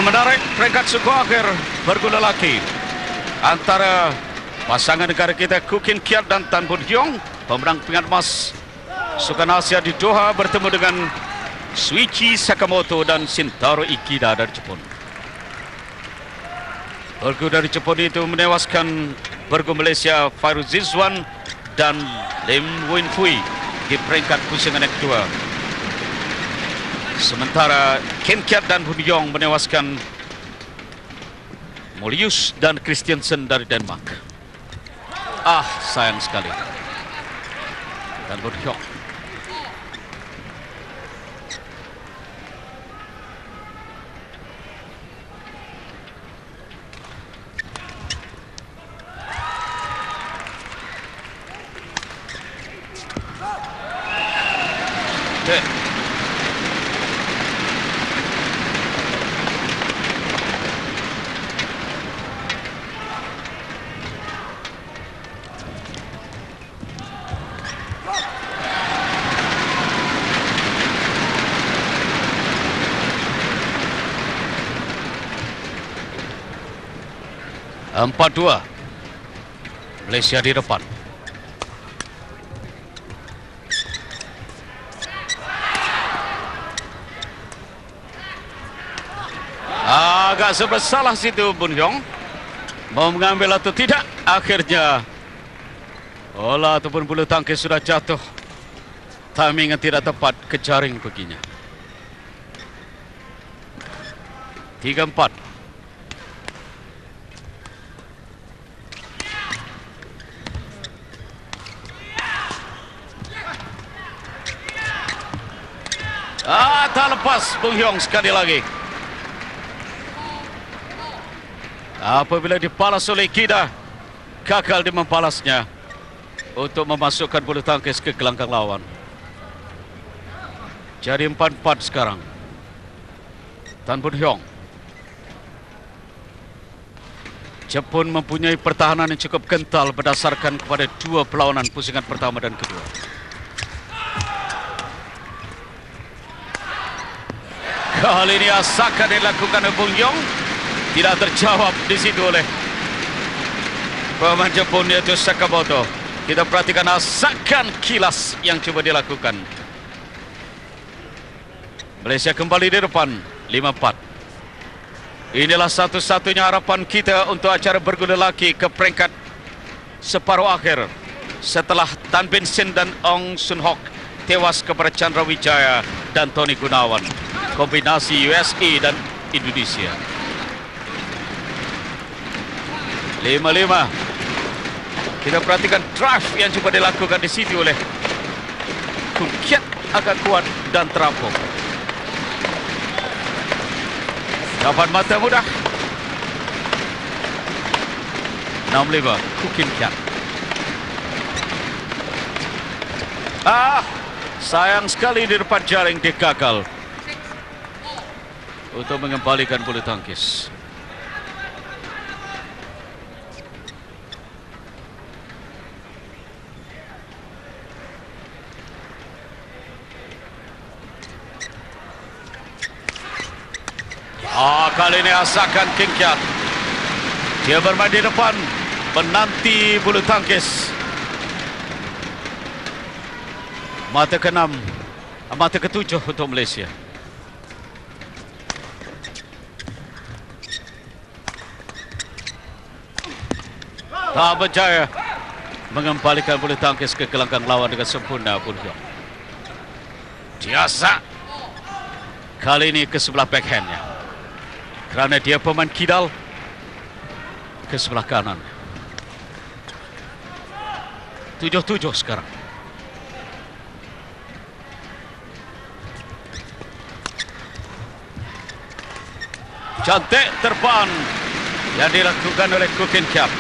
menarik peringkat suku akhir bergula lelaki antara pasangan negara kita Koo Kin Kiat dan Tan Boon Hyung, pemenang pingat emas Sukan Asia di Doha, bertemu dengan Shuichi Sakamoto dan Shintaro Ikeda dari Jepun. Bergu dari Jepun itu menewaskan bergu Malaysia Fairuz Rizwan dan Lim Win Fui di peringkat pusingan yang kedua. Sementara Kin Kiat dan Boon Hyung menewaskan Molius dan Christiansen dari Denmark. Sayang sekali. Dan Boon Hyung. Empat dua, Malaysia di depan. Agak bersalah situ Boon Hyung, mau mengambil atau tidak. Akhirnya bola ataupun bulu tangkis sudah jatuh. Timing yang tidak tepat ke jaring baginya. 3-4. Tak lepas Boon Hyung sekali lagi. Apabila dipalas oleh Ikeda, gagal dia mempalasnya untuk memasukkan bulu tangkis ke gelanggang lawan. Jadi 4-4 sekarang. Tan Boon Hyung. Jepun mempunyai pertahanan yang cukup kental berdasarkan kepada dua perlawanan pusingan pertama dan kedua. Kali ini asakan dilakukan oleh Boon Hyung, tidak terjawab di situ oleh pemain Jepun yaitu Sakamoto. Kita perhatikan asakan kilas yang coba dilakukan. Malaysia kembali di depan 5-4. Inilah satu-satunya harapan kita untuk acara bergu lelaki ke peringkat separuh akhir setelah Tan Bin Sin dan Ong Sun Hok tewas kepada Chandra Wijaya dan Tony Gunawan. Kombinasi USA dan Indonesia. 5-5. Kita perhatikan drive yang coba dilakukan di situ oleh Koo Kiat, agak kuat dan terampung. Dapat mata mudah. 6-5. Koo Kiat. Sayang sekali di depan jaring dia gagal untuk mengembalikan bulu tangkis. Kali ini asakan Kin Kiat. Dia bermain di depan, menanti bulu tangkis. Mata ke-6, mata ke-7 untuk Malaysia. Tak berjaya mengembalikan bulu tangkis ke gelanggang lawan dengan sempurna Boon Hyung. Biasa kali ini ke sebelah backhandnya, kerana dia pemain kidal ke sebelah kanan. 7-7 sekarang. Cantik terbang yang dilakukan oleh Koo Kin Kiat.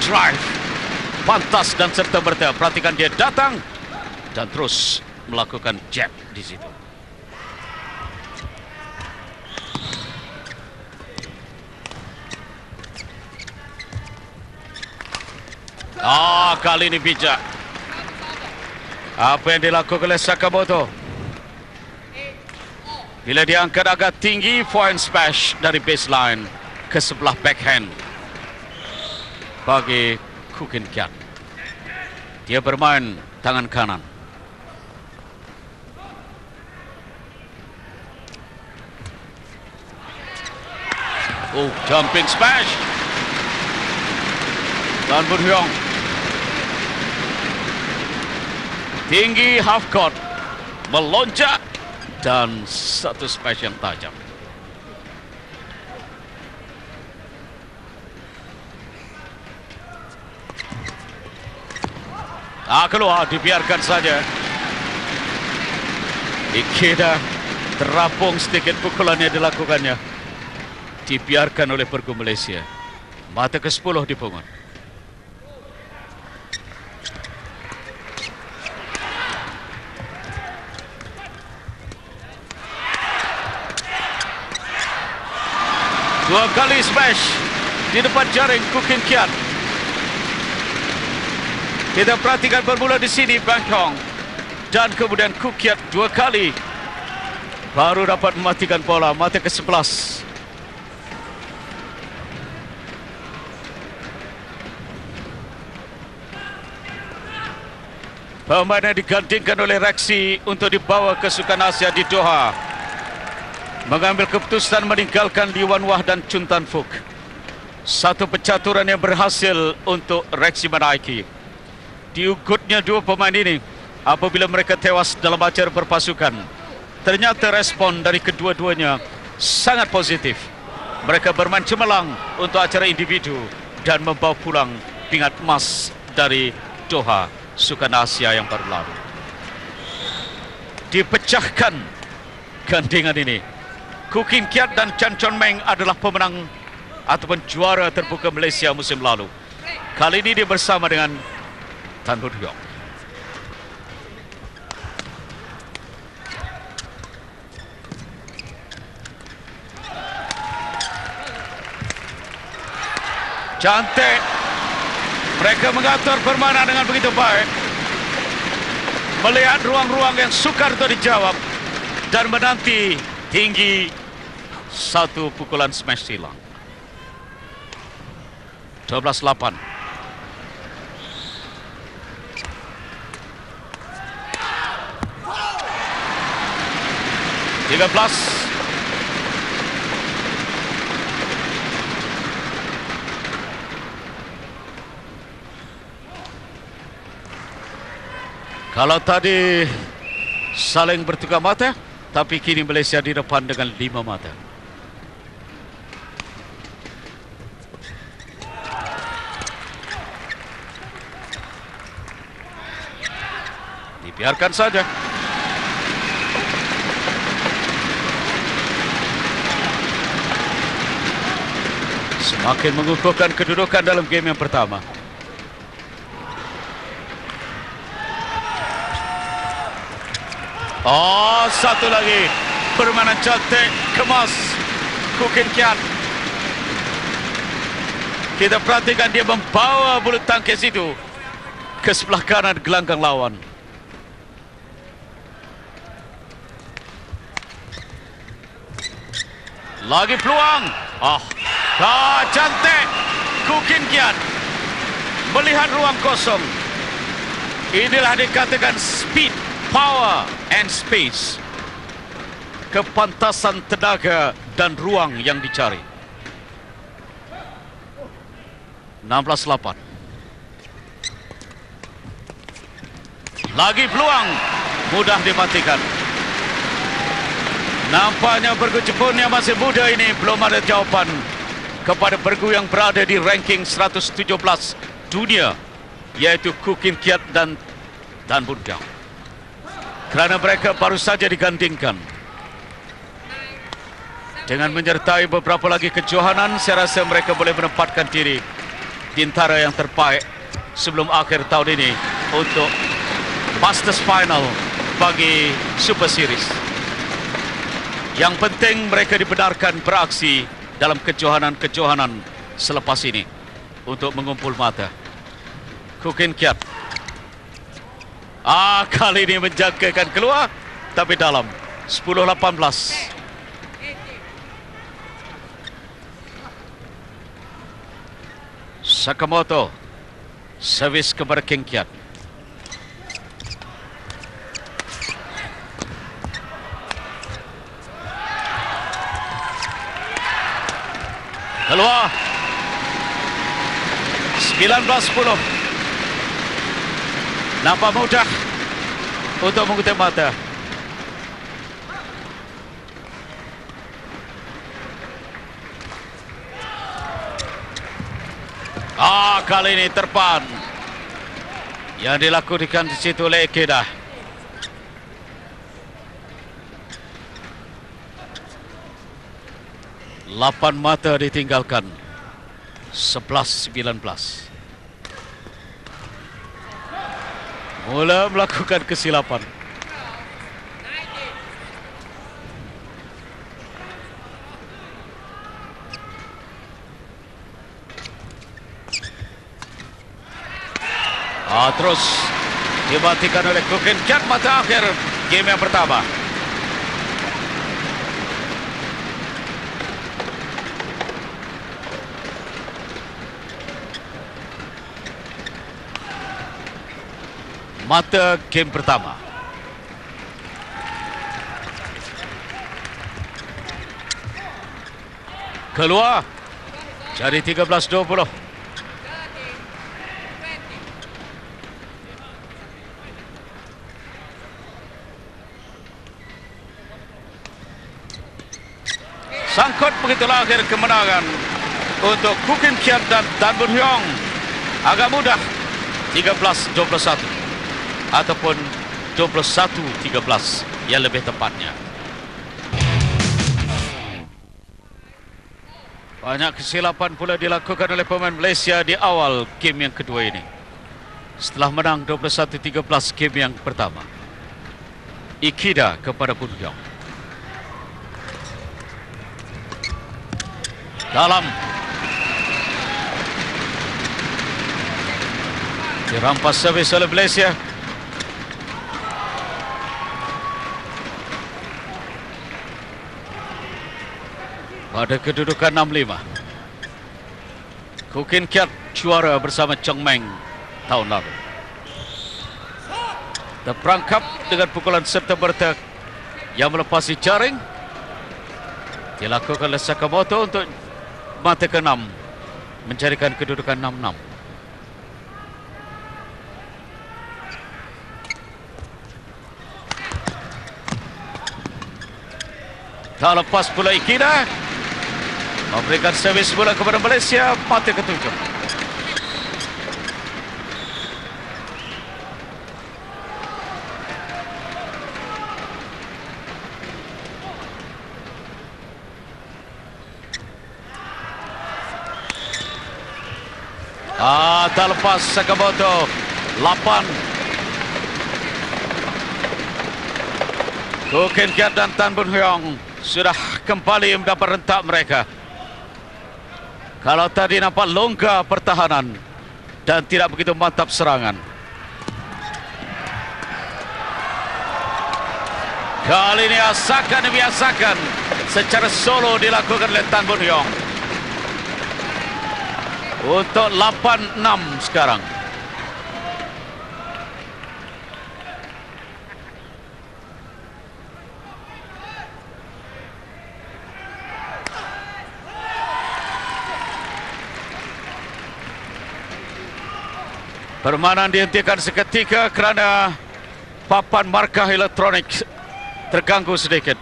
Drive pantas dan serta-merta. Perhatikan dia datang dan terus melakukan jab di situ. Kali ini bijak. Apa yang dilakukan oleh Sakamoto? Bila dia angkat agak tinggi, forehand smash dari baseline ke sebelah backhand bagi Koo Kien Kiat. Dia bermain tangan kanan. Oh, jumping smash. Tan Boon Hyung. Tinggi half court. Melonjak. Dan satu smash yang tajam. Keluar, dibiarkan saja. Ikeda terapung sedikit pukulannya dilakukannya. Dibiarkan oleh pergu Malaysia. Mata ke-10 dipungut. Dua kali smash di depan jaring Koo Kien Kiat. Kita perhatikan bermula di sini Bang Hong dan kemudian Koo Kiat dua kali baru dapat mematikan bola. Mata ke-11. Pemain digantikan oleh Rexy untuk dibawa ke Sukan Asia di Doha. Mengambil keputusan meninggalkan Lee Wan Wah dan Chun Tan Fook. Satu pencaturan yang berhasil untuk Rexy menaiki. Diugutnya dua pemain ini apabila mereka tewas dalam acara berpasukan. Ternyata respon dari kedua-duanya sangat positif. Mereka bermain cemerlang untuk acara individu dan membawa pulang pingat emas dari Doha Sukan Asia yang baru lalu. Dipecahkan gandingan ini. Koo Kien Kiat dan Chan Chon Meng adalah pemenang ataupun juara terbuka Malaysia musim lalu. Kali ini dia bersama dengan Tan Boon Hyung. Cantik. Mereka mengatur permainan dengan begitu baik. Melihat ruang-ruang yang sukar untuk dijawab. Dan menanti tinggi satu pukulan smash silang. 12-8. Kalau tadi saling bertukar mata, tapi kini Malaysia di depan dengan 5 mata. Dibiarkan saja. Semakin mengukuhkan kedudukan dalam game yang pertama. Oh, satu lagi. Permainan cantik, kemas Koo Kien Kiat. Kita perhatikan dia membawa bulu tangkis itu ke sebelah kanan gelanggang lawan. Lagi peluang. Cantik. Koo Kien Kiat melihat ruang kosong. Inilah dikatakan speed, power and space. Kepantasan tenaga dan ruang yang dicari. 16-8. Lagi peluang. Mudah dimatikan. Nampaknya bergu Jepun yang masih muda ini belum ada jawapan kepada bergu yang berada di ranking 117 dunia, yaitu Koo Kien Kiat dan Tan Boon Hyung. Kerana mereka baru saja digandingkan. Dengan menyertai beberapa lagi kejohanan, saya rasa mereka boleh menempatkan diri di antara yang terbaik sebelum akhir tahun ini untuk Masters Final bagi Super Series. Yang penting mereka dibenarkan beraksi dalam kejohanan-kejohanan selepas ini untuk mengumpul mata. Koo Kien Kiat. Kali ini menjangkakan keluar, tapi dalam 10-18. Sakamoto. Servis kepada King Kiat. Keluar. 19-10. Nampak mudah untuk mengutip mata. Kali ini terpan yang dilakukan di situ oleh Ikeda. Lapan mata ditinggalkan. 11-19. Mula melakukan kesilapan. Terus dimatikan oleh Kukin Kiat. Mata akhir game yang pertama. Mata game pertama. Keluar. Jadi 13-20. Sangkut begitulah akhir kemenangan untuk Kukin Kiat dan Tan Bun Hyong. Agak mudah 13-21 ataupun 21-13 yang lebih tepatnya. Banyak kesilapan pula dilakukan oleh pemain Malaysia di awal game yang kedua ini. Setelah menang 21-13 game yang pertama. Ikeda kepada Bun Hyong. Dalam. Dirampas servis oleh Malaysia. Pada kedudukan 6-5. Kukin Kiat juara bersama Chong Meng tahun lalu. Terperangkap dengan pukulan serta bertek yang melepasi jaring. Dilakukan oleh Sakamoto untuk mata ke-6, mencarikan kedudukan 6-6. Tak lepas pula Ikeda memberikan servis bola kepada Malaysia. Mata ke-7. Tak lepas Sakamoto. 8. Kukin Kiat dan Tan Bun Hyong sudah kembali mendapat rentak mereka. Kalau tadi nampak longgar pertahanan dan tidak begitu mantap serangan, kali ini asakan dibiasakan secara solo dilakukan oleh Tan Bun Hyong. Untuk 8-6 sekarang. Permainan dihentikan seketika kerana papan markah elektronik terganggu sedikit.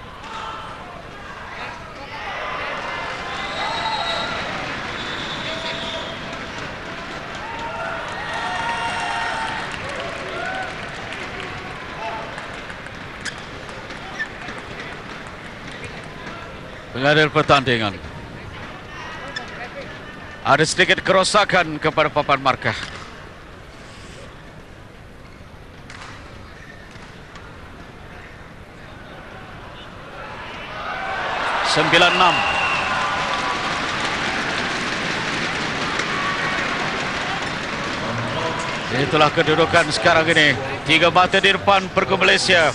Pengadil pertandingan. Ada sedikit kerosakan kepada papan markah. Sembilan 6. Itulah kedudukan sekarang ini. 3 mata di depan pergu Malaysia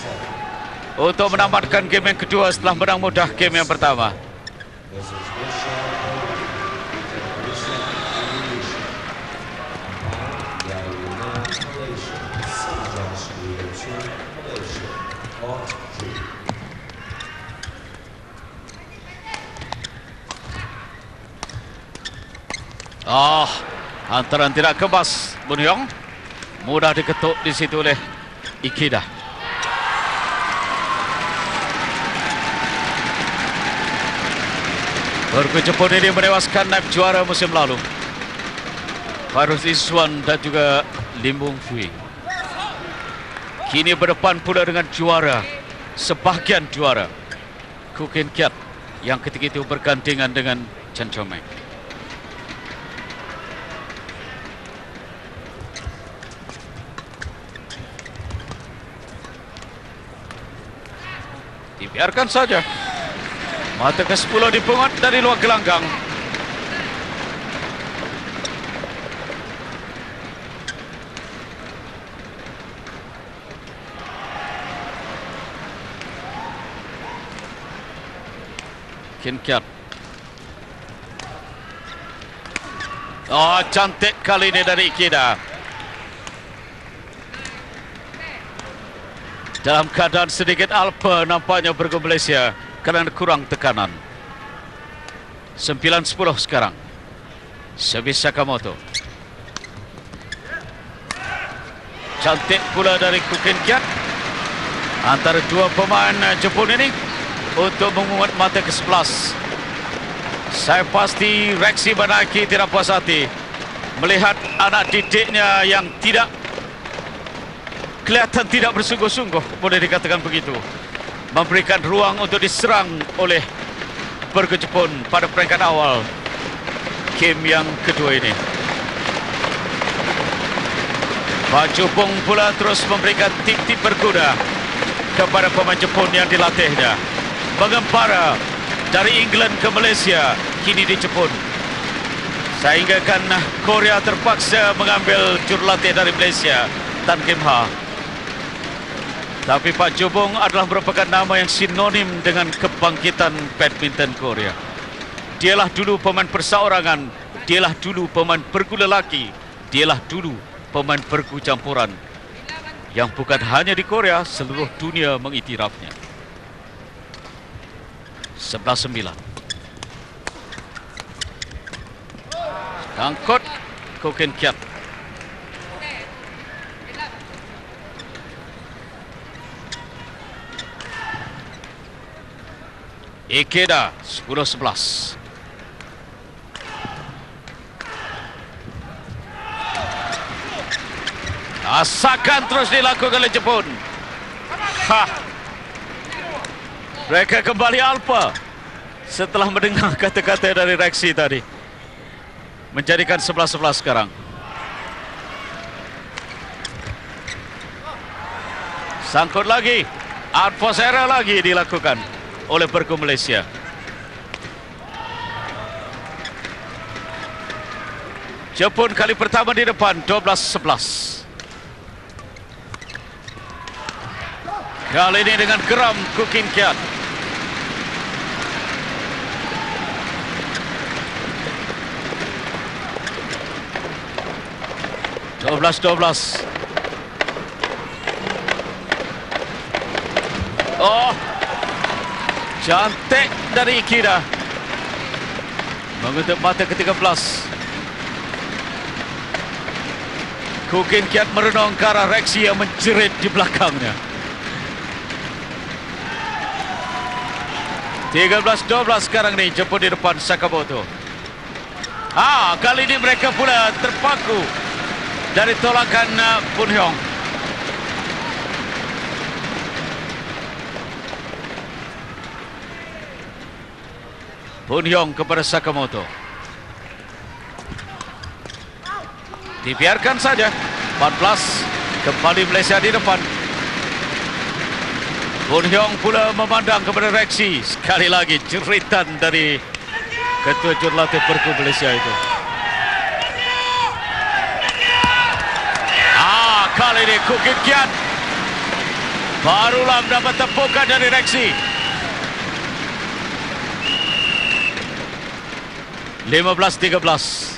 untuk menamatkan game yang kedua setelah menang mudah game yang pertama. Hantaran tidak kebas. Boon Hyong mudah diketuk di situ oleh Ikeda. Pergu Jepun ini menewaskan naib juara musim lalu, Fairuz Iswan dan juga Lim Wong Fui. Kini berdepan pula dengan juara, sebahagian juara, Koo Kien Kiat, yang ketika itu bergandengan dengan Chan Chomei. Dibiarkan saja. Mata ke-10 dipungut dari luar gelanggang. Kien Kiat. Cantik kali ini dari Ikeda. Dalam keadaan sedikit alpa nampaknya Pergu Malaysia kerana kurang tekanan. 9-10 sekarang. Servis Sakamoto. Cantik pula dari Koo Kien Kiat. Antara dua pemain Jepun ini untuk menguat mata ke-11. Saya pasti Rexy Banaki tidak puas hati melihat anak didiknya yang kelihatan tidak bersungguh-sungguh, boleh dikatakan begitu, memberikan ruang untuk diserang oleh Pergu Jepun pada peringkat awal game yang kedua ini. Pak Jupung pula terus memberikan tip-tip berkuda kepada pemain Jepun yang dilatihnya. Mengempara dari England ke Malaysia, kini di Jepun. Sehinggakan Korea terpaksa mengambil jurulatih dari Malaysia, Tan Kim Ha. Tapi Pak Jobong adalah merupakan nama yang sinonim dengan kebangkitan badminton Korea. Dialah dulu pemain perseorangan, dialah dulu pemain pergu lelaki, dialah dulu pemain pergu campuran yang bukan hanya di Korea, seluruh dunia mengiktirafnya. 11-9. Angkut Koo Kien Kiat. Ikeda 10-11. Asakan terus dilakukan oleh Jepun. Mereka kembali alpa setelah mendengar kata-kata dari Rexy tadi. Menjadikan 11-11 sekarang. Sangkut lagi. Advance error lagi dilakukan oleh Pergu Malaysia. Jepun kali pertama di depan 12-11. Kali ini dengan geram Koo Kien Kiat. Dua belas. Cantik dari Ikeda. Mengutuk mata ke-13. Koo Kien Kiat merenung ke arah Rexy yang menjerit di belakangnya. 13-12 sekarang ni Jepun di depan Sakamoto. Kali ini mereka pula terpaku dari tolakan Boon Hyong. Boon Hyong kepada Sakamoto. Dibiarkan saja. 14 kembali Malaysia di depan. Boon Hyong pula memandang kepada Rexy. Sekali lagi jeritan dari ketua jurulatih Pergu Malaysia itu. Kali ini Koo Kien Kiat barulah mendapat tepukan dari Rexy. 15-13.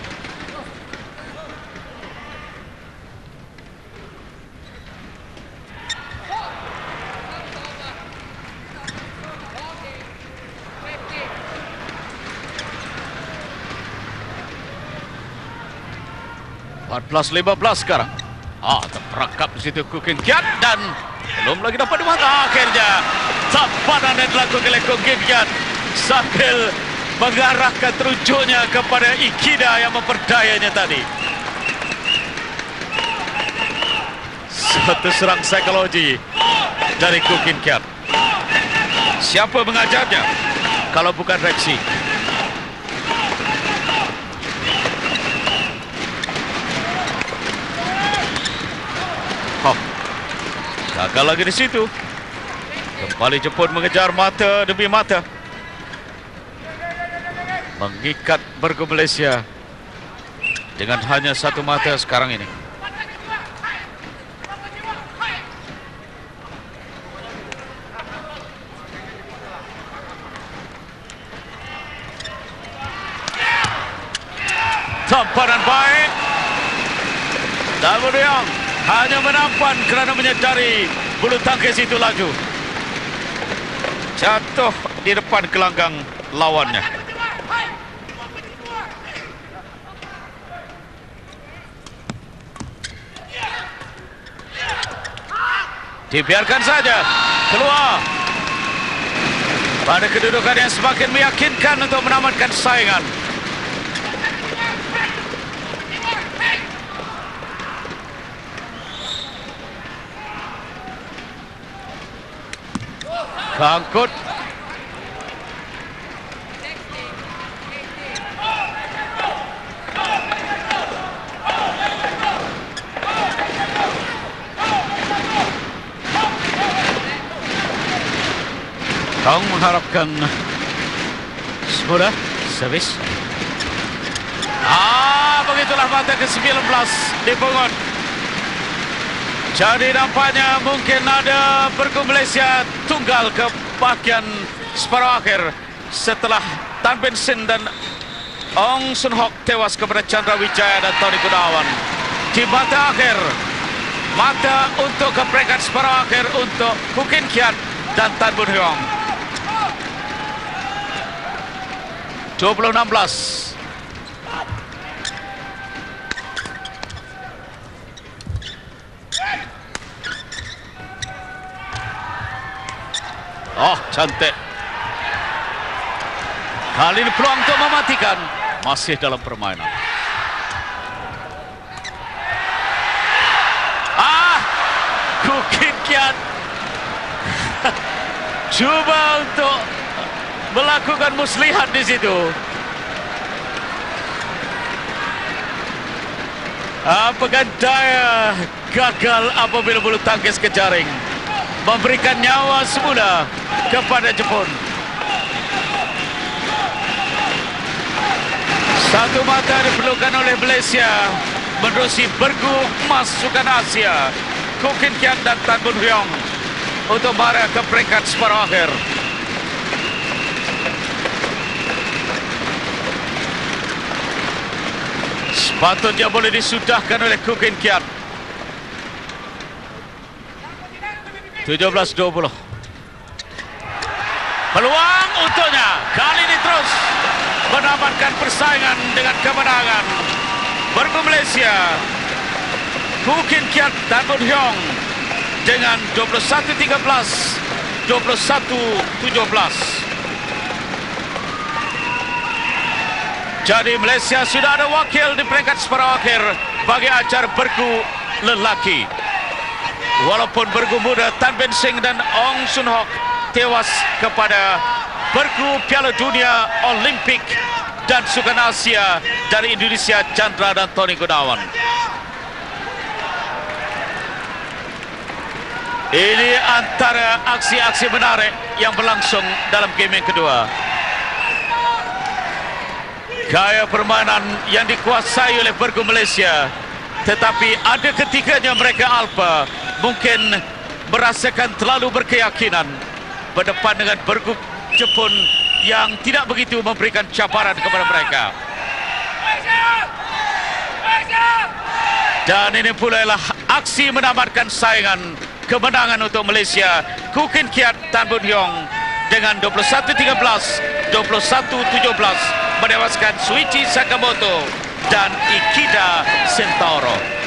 14-15 sekarang. Terperangkap di situ Kuk Hin Kiat dan belum lagi dapat dimata. Akhirnya tampanan yang dilakukan oleh Kuk Hin Kiat sambil mengarahkan terujuknya kepada Ikeda yang memperdayanya tadi. Satu serang psikologi dari Kuk Hin Kiat. Siapa mengajarnya kalau bukan Rexy? Gagal lagi di situ. Kembali Jepun mengejar mata demi mata. Mengikat Bergu Malaysia dengan hanya satu mata sekarang ini. Tamparan baik. Damuriang hanya menampan kerana menyedari bulu tangkis itu laju. Jatuh di depan gelanggang lawannya. Dibiarkan saja keluar pada kedudukan yang semakin meyakinkan untuk menamatkan saingan. Kangkut. Kang mengharapkan semudah servis. Begitulah mata ke-19 dipungut. Jadi nampaknya mungkin ada Bergu Malaysia tunggal ke bahagian separuh akhir setelah Tan Ben Sin dan Ong Sun Hock tewas kepada Chandra Wijaya dan Tony Gunawan. Di mata akhir, mata untuk ke peringkat separuh akhir untuk Kuk Hin Kiat dan Tan Boon Heong. 20-16. Cantik. Kali ini peluang untuk mematikan. Masih dalam permainan. Kuk Hin Kiat cuba untuk melakukan muslihat di situ. Apakah daya gagal apabila bulu tangkis ke jaring, memberikan nyawa semula kepada Jepun. Satu mata diperlukan oleh Malaysia menerusi bergu emas Sukan Asia Kuk Hin Kiat dan Tan Boon Heong untuk marah ke peringkat separuh akhir. Sepatutnya boleh disudahkan oleh Kuk Hin Kiat. 17-20. Peluang untuknya. Kali ini terus menamatkan persaingan dengan kemenangan. Bergu Malaysia Kuk Hin Kiat dan Boon Heong dengan 21-13, 21-17. Jadi Malaysia sudah ada wakil di peringkat separuh akhir bagi acara bergu lelaki. Walaupun bergu muda Tan Ben Sin dan Ong Sun Hock tewas kepada bergu Piala Dunia Olimpik dan Sukan Asia dari Indonesia, Chandra dan Tony Gunawan. Ini antara aksi-aksi menarik yang berlangsung dalam game yang kedua. Gaya permainan yang dikuasai oleh bergu Malaysia, tetapi ada ketikanya mereka alfa mungkin merasakan terlalu berkeyakinan berdepan dengan bergu Jepun yang tidak begitu memberikan cabaran kepada mereka. Dan ini pula ialah aksi menamatkan saingan kemenangan untuk Malaysia. Kuk Hin Kiat Tan Boon Heong dengan 21-13, 21-17 menewaskan Shuichi Sakamoto dan Ikeda Centauro.